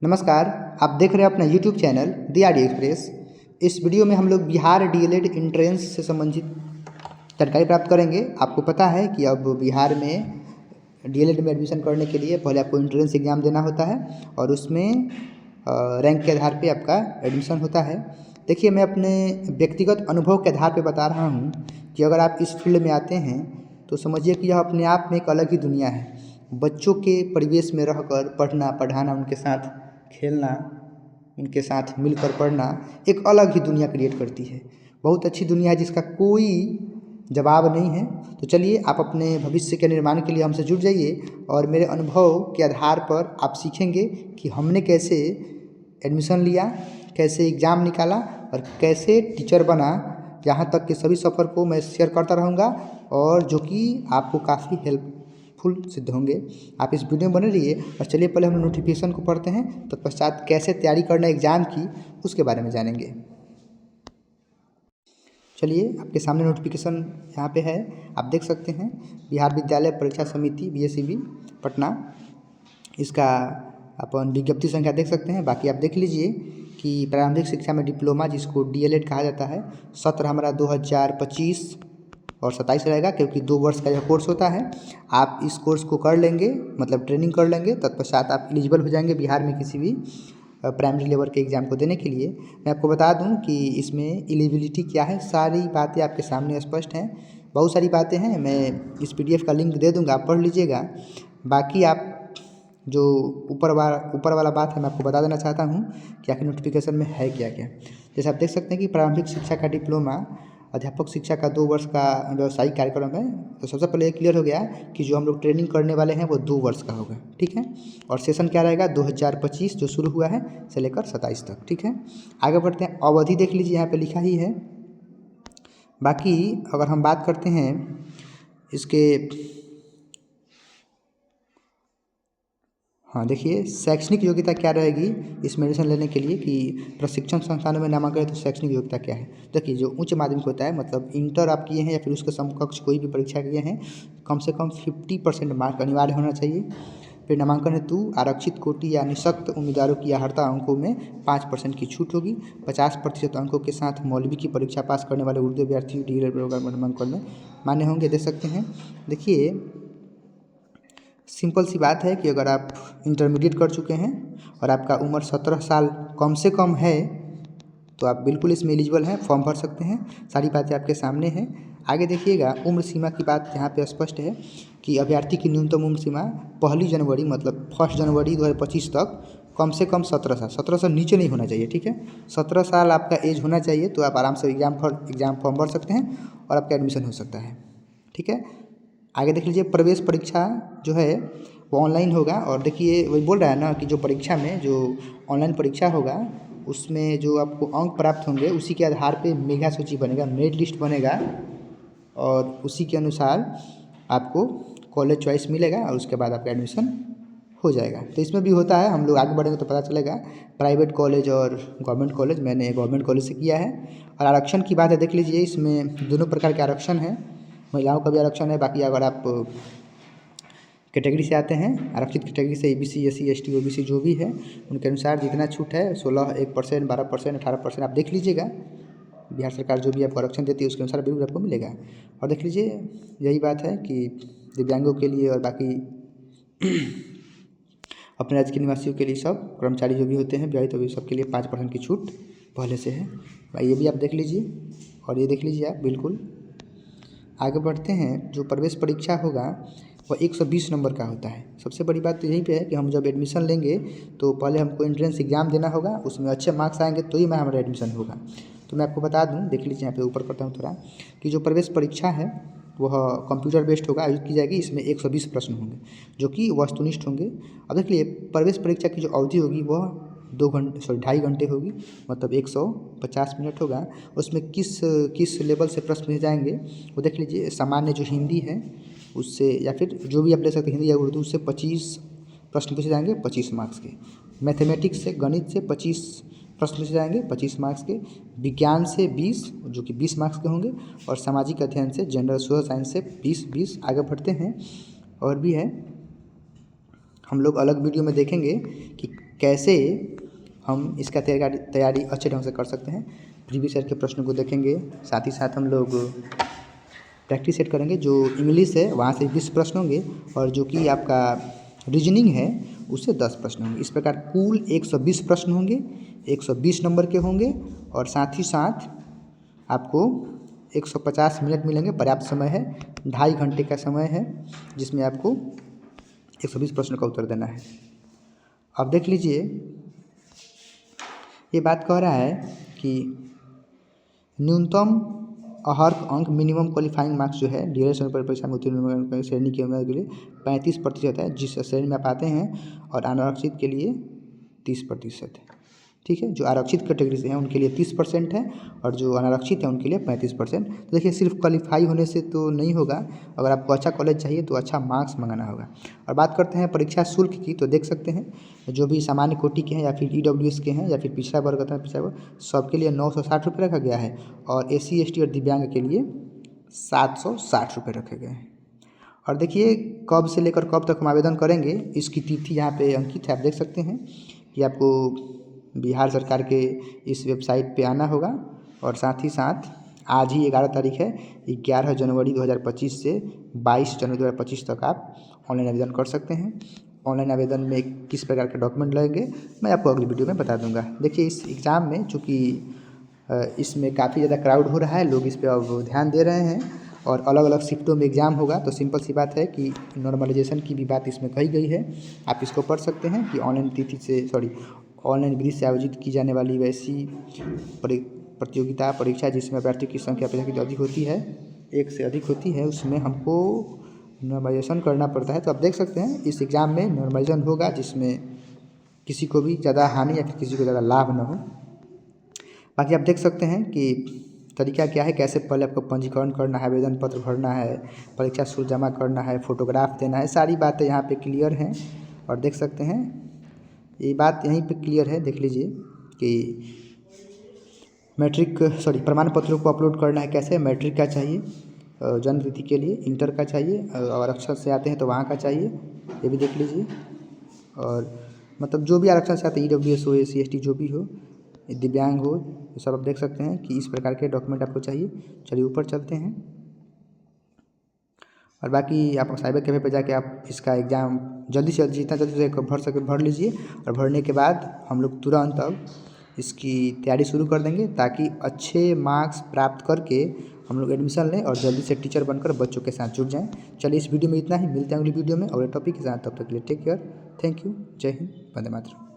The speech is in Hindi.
नमस्कार। आप देख रहे हैं अपना यूट्यूब चैनल दी आर डी एक्सप्रेस। इस वीडियो में हम लोग बिहार डीएलएड एंट्रेंस से संबंधित जानकारी प्राप्त करेंगे। आपको पता है कि अब बिहार में डीएलएड में एडमिशन करने के लिए पहले आपको एंट्रेंस एग्ज़ाम देना होता है और उसमें रैंक के आधार पे आपका एडमिशन होता है। देखिए, मैं अपने व्यक्तिगत अनुभव के आधार पे बता रहा हूँ कि अगर आप इस फील्ड में आते हैं तो समझिए कि यह अपने आप में एक अलग ही दुनिया है। बच्चों के परिवेश में रहकर पढ़ना पढ़ाना, उनके साथ खेलना, उनके साथ मिलकर पढ़ना एक अलग ही दुनिया क्रिएट करती है। बहुत अच्छी दुनिया है जिसका कोई जवाब नहीं है। तो चलिए, आप अपने भविष्य के निर्माण के लिए हमसे जुड़ जाइए और मेरे अनुभव के आधार पर आप सीखेंगे कि हमने कैसे एडमिशन लिया, कैसे एग्ज़ाम निकाला और कैसे टीचर बना। यहाँ तक कि सभी सफ़र को मैं शेयर करता रहूँगा और जो कि आपको काफ़ी हेल्पफुल सिद्ध होंगे। आप इस वीडियो में बने रहिए और चलिए पहले हम नोटिफिकेशन को पढ़ते हैं, तत्पश्चात कैसे तैयारी करना एग्ज़ाम की उसके बारे में जानेंगे। चलिए, आपके सामने नोटिफिकेशन यहाँ पे है, आप देख सकते हैं। बिहार विद्यालय परीक्षा समिति BSEB पटना, इसका अपन विज्ञप्ति संख्या देख सकते हैं। बाकी आप देख लीजिए कि प्रारंभिक शिक्षा में डिप्लोमा, जिसको DLED कहा जाता है, सत्र हमारा 2025 और 27 रहेगा, क्योंकि 2 वर्ष का यह कोर्स होता है। आप इस कोर्स को कर लेंगे, मतलब ट्रेनिंग कर लेंगे, तत्पश्चात आप एलिजिबल हो जाएंगे बिहार में किसी भी प्राइमरी लेवल के एग्ज़ाम को देने के लिए। मैं आपको बता दूं कि इसमें एलिजिबिलिटी क्या है, सारी बातें आपके सामने स्पष्ट हैं। बहुत सारी बातें हैं, मैं इस PDF का लिंक दे दूंगा, आप पढ़ लीजिएगा। बाकी आप जो ऊपर वाला बात है मैं आपको बता देना चाहता हूँ कि आखिर नोटिफिकेशन में है क्या क्या। जैसे आप देख सकते हैं कि प्रारंभिक शिक्षा का डिप्लोमा, अध्यापक शिक्षा का 2 वर्ष का व्यावसायिक कार्यक्रम है। तो सबसे पहले ये क्लियर हो गया कि जो हम लोग ट्रेनिंग करने वाले हैं वो 2 वर्ष का होगा, ठीक है। और सेशन क्या रहेगा, 2025 जो शुरू हुआ है से लेकर 27 तक, ठीक है। आगे बढ़ते हैं, अवधि देख लीजिए, यहाँ पे लिखा ही है। बाकी अगर हम बात करते हैं इसके, हाँ देखिए, शैक्षणिक योग्यता क्या रहेगी इसमें एडमिशन लेने के लिए कि प्रशिक्षण संस्थानों में नामांकन है तो शैक्षणिक योग्यता क्या है। देखिए, जो उच्च माध्यमिक होता है, मतलब इंटर आप किए हैं या फिर उसके समकक्ष कोई भी परीक्षा किए हैं, कम से कम 50% मार्क अनिवार्य होना चाहिए। फिर नामांकन हेतु आरक्षित कोटि या निःशक्त उम्मीदवारों की आहर्ता अंकों में 5% की छूट होगी। 50% अंकों के साथ मौलवी की परीक्षा पास करने वाले उर्दू अभ्यर्थी DLED प्रोग्राम नामांकन में मान्य होंगे, देख सकते हैं। देखिए, सिंपल सी बात है कि अगर आप इंटरमीडिएट कर चुके हैं और आपका उम्र 17 साल कम से कम है तो आप बिल्कुल इसमें एलिजिबल हैं, फॉर्म भर सकते हैं। सारी बातें आपके सामने हैं। आगे देखिएगा, उम्र सीमा की बात यहाँ पे स्पष्ट है कि अभ्यर्थी की न्यूनतम उम्र सीमा 1 जनवरी मतलब 1 जनवरी 2025 तक कम से कम 17 साल, 17 से नीचे नहीं होना चाहिए, ठीक है। 17 साल आपका एज होना चाहिए तो आप आराम से एग्ज़ाम फॉर्म भर सकते हैं और आपका एडमिशन हो सकता है, ठीक है। आगे देख लीजिए, प्रवेश परीक्षा जो है वो ऑनलाइन होगा। और देखिए, वही बोल रहा है ना कि जो परीक्षा में जो ऑनलाइन परीक्षा होगा उसमें जो आपको अंक प्राप्त होंगे उसी के आधार पे मेगा सूची बनेगा, मेरिट लिस्ट बनेगा और उसी के अनुसार आपको कॉलेज चॉइस मिलेगा और उसके बाद आपका एडमिशन हो जाएगा। तो इसमें भी होता है, हम लोग आगे बढ़ेंगे तो पता चलेगा, प्राइवेट कॉलेज और गवर्नमेंट कॉलेज। मैंने गवर्नमेंट कॉलेज से किया है। और आरक्षण की बात है, देख लीजिए, इसमें दोनों प्रकार के आरक्षण हैं, महिलाओं का भी आरक्षण है। बाकी अगर आप कैटेगरी से आते हैं, आरक्षित कैटेगरी से ABC SC ST OBC जो भी है उनके अनुसार जितना छूट है 16, 1%, 12%, 18%, आप देख लीजिएगा। बिहार सरकार जो भी आपको आरक्षण देती है उसके अनुसार बिल्कुल आपको मिलेगा। और देख लीजिए, यही बात है कि दिव्यांगों के लिए और बाकी अपने राज्य के निवासियों के लिए, सब कर्मचारी जो भी होते हैं विवाहित, तो सबके लिए 5% की छूट पहले से है। ये भी आप देख लीजिए और ये देख लीजिए आप बिल्कुल। आगे बढ़ते हैं, जो प्रवेश परीक्षा होगा वह 120 नंबर का होता है। सबसे बड़ी बात तो यहीं पे है कि हम जब एडमिशन लेंगे तो पहले हमको एंट्रेंस एग्ज़ाम देना होगा, उसमें अच्छे मार्क्स आएंगे तो ही मैं हमारा एडमिशन होगा। तो मैं आपको बता दूं, देख लीजिए यहाँ पे ऊपर करता हूँ थोड़ा, कि जो प्रवेश परीक्षा है वह कंप्यूटर बेस्ड होगा, आयोजित की जाएगी। इसमें 120 प्रश्न होंगे जो कि वस्तुनिष्ठ होंगे। अब देखिए, प्रवेश परीक्षा की जो अवधि होगी वह 2.5 घंटे होगी, मतलब 150 मिनट होगा। उसमें किस लेवल से प्रश्न पूछे जाएंगे वो देख लीजिए। सामान्य जो हिंदी है उससे, या फिर जो भी आप ले सकते हैं, हिंदी या उर्दू से 25 प्रश्न पूछे जाएंगे 25 मार्क्स के। मैथमेटिक्स से, गणित से 25 प्रश्न पूछे जाएंगे 25 मार्क्स के। विज्ञान से 20 जो कि 20 मार्क्स के होंगे। और सामाजिक अध्ययन से, जनरल सोशल साइंस से 20-20। आगे बढ़ते हैं, और भी है, हम लोग अलग वीडियो में देखेंगे कि कैसे हम इसका तैयारी अच्छे ढंग से कर सकते हैं। प्रीवियस ईयर के प्रश्नों को देखेंगे, साथ ही साथ हम लोग प्रैक्टिस सेट करेंगे। जो इंग्लिश है वहाँ से 20 प्रश्न होंगे और जो कि आपका रीजनिंग है उससे 10 प्रश्न होंगे। इस प्रकार कुल 120 प्रश्न होंगे, 120 नंबर के होंगे और साथ ही साथ आपको 150 मिनट मिलेंगे। पर्याप्त समय है, 2.5 घंटे का समय है जिसमें आपको 120 प्रश्नों का उत्तर देना है। अब देख लीजिए, ये बात कह रहा है कि न्यूनतम अर्हत अंक मिनिमम क्वालिफाइंग मार्क्स जो है डीएलएड परीक्षा में उत्तीर्ण श्रेणी की उम्मीदवार के लिए 35% है, जिस श्रेणी में आप आते हैं, और अनारक्षित के लिए 30% है। ठीक है, जो आरक्षित कैटेगरी से हैं उनके लिए 30% है और जो अनारक्षित है उनके लिए 35%। तो देखिए, सिर्फ क्वालिफाई होने से तो नहीं होगा, अगर आपको अच्छा कॉलेज चाहिए तो अच्छा मार्क्स मंगाना होगा। और बात करते हैं परीक्षा शुल्क की, तो देख सकते हैं जो भी सामान्य कोटि के हैं या फिर ईडब्ल्यूएस के हैं या फिर पिछड़ा वर्ग का पिछड़ा वर्ग, सबके लिए 960 रुपये रखा गया है और एससी एसटी और दिव्यांग के लिए 760 रुपये रखे गए हैं। और देखिए, कब से लेकर कब तक हम आवेदन करेंगे इसकी तिथि यहाँ पे अंकित है, आप देख सकते हैं कि आपको बिहार सरकार के इस वेबसाइट पे आना होगा और साथ ही साथ आज ही 11 तारीख है, 11 जनवरी 2025 से 22 जनवरी 2025 तक आप ऑनलाइन आवेदन कर सकते हैं। ऑनलाइन आवेदन में किस प्रकार के डॉक्यूमेंट लगेंगे मैं आपको अगली वीडियो में बता दूंगा। देखिए, इस एग्ज़ाम में चूँकि इसमें काफ़ी ज़्यादा क्राउड हो रहा है, लोग इस पर अब ध्यान दे रहे हैं और अलग अलग शिफ्टों में एग्ज़ाम होगा, तो सिंपल सी बात है कि नॉर्मलाइजेशन की भी बात इसमें कही गई है। आप इसको पढ़ सकते हैं कि ऑनलाइन विधि से आयोजित की जाने वाली वैसी प्रतियोगिता परीक्षा जिसमें अभ्यर्थी की संख्या अपेक्षाकृत अधिक होती है, 1 से अधिक होती है, उसमें हमको नॉर्मलाइजेशन करना पड़ता है। तो आप देख सकते हैं इस एग्ज़ाम में नॉर्मलाइजेशन होगा जिसमें किसी को भी ज़्यादा हानि या फिर किसी को ज़्यादा लाभ न हो। बाकी आप देख सकते हैं कि तरीका क्या है, कैसे पहले आपको पंजीकरण करना है, आवेदन पत्र भरना है, परीक्षा शुल्क जमा करना है, फोटोग्राफ देना है, सारी बातें यहाँ पे क्लियर हैं। और देख सकते हैं ये बात यहीं पे क्लियर है, देख लीजिए कि प्रमाण पत्रों को अपलोड करना है कैसे। मैट्रिक का चाहिए, जन्म तिथि के लिए इंटर का चाहिए, और आरक्षण से आते हैं तो वहाँ का चाहिए, ये भी देख लीजिए। और मतलब जो भी आरक्षण से आते हैं, ईडब्ल्यूएस हो, एससी एसटी जो भी हो, दिव्यांग हो, ये सब आप देख सकते हैं कि इस प्रकार के डॉक्यूमेंट आपको चाहिए। चलिए ऊपर चलते हैं और बाकी आप साइबर कैफे पे जाके आप इसका एग्ज़ाम जल्दी से जितना जल्दी से भर सके भर लीजिए। और भरने के बाद हम लोग तुरंत अब इसकी तैयारी शुरू कर देंगे ताकि अच्छे मार्क्स प्राप्त करके हम लोग एडमिशन लें और जल्दी से टीचर बनकर बच्चों के साथ जुड़ जाएं। चलिए, इस वीडियो में इतना ही, मिलते हैं अगली वीडियो में अगले टॉपिक के साथ। तब तक के लिए टेक केयर, थैंक यू, जय हिंद, वंदे मातरम।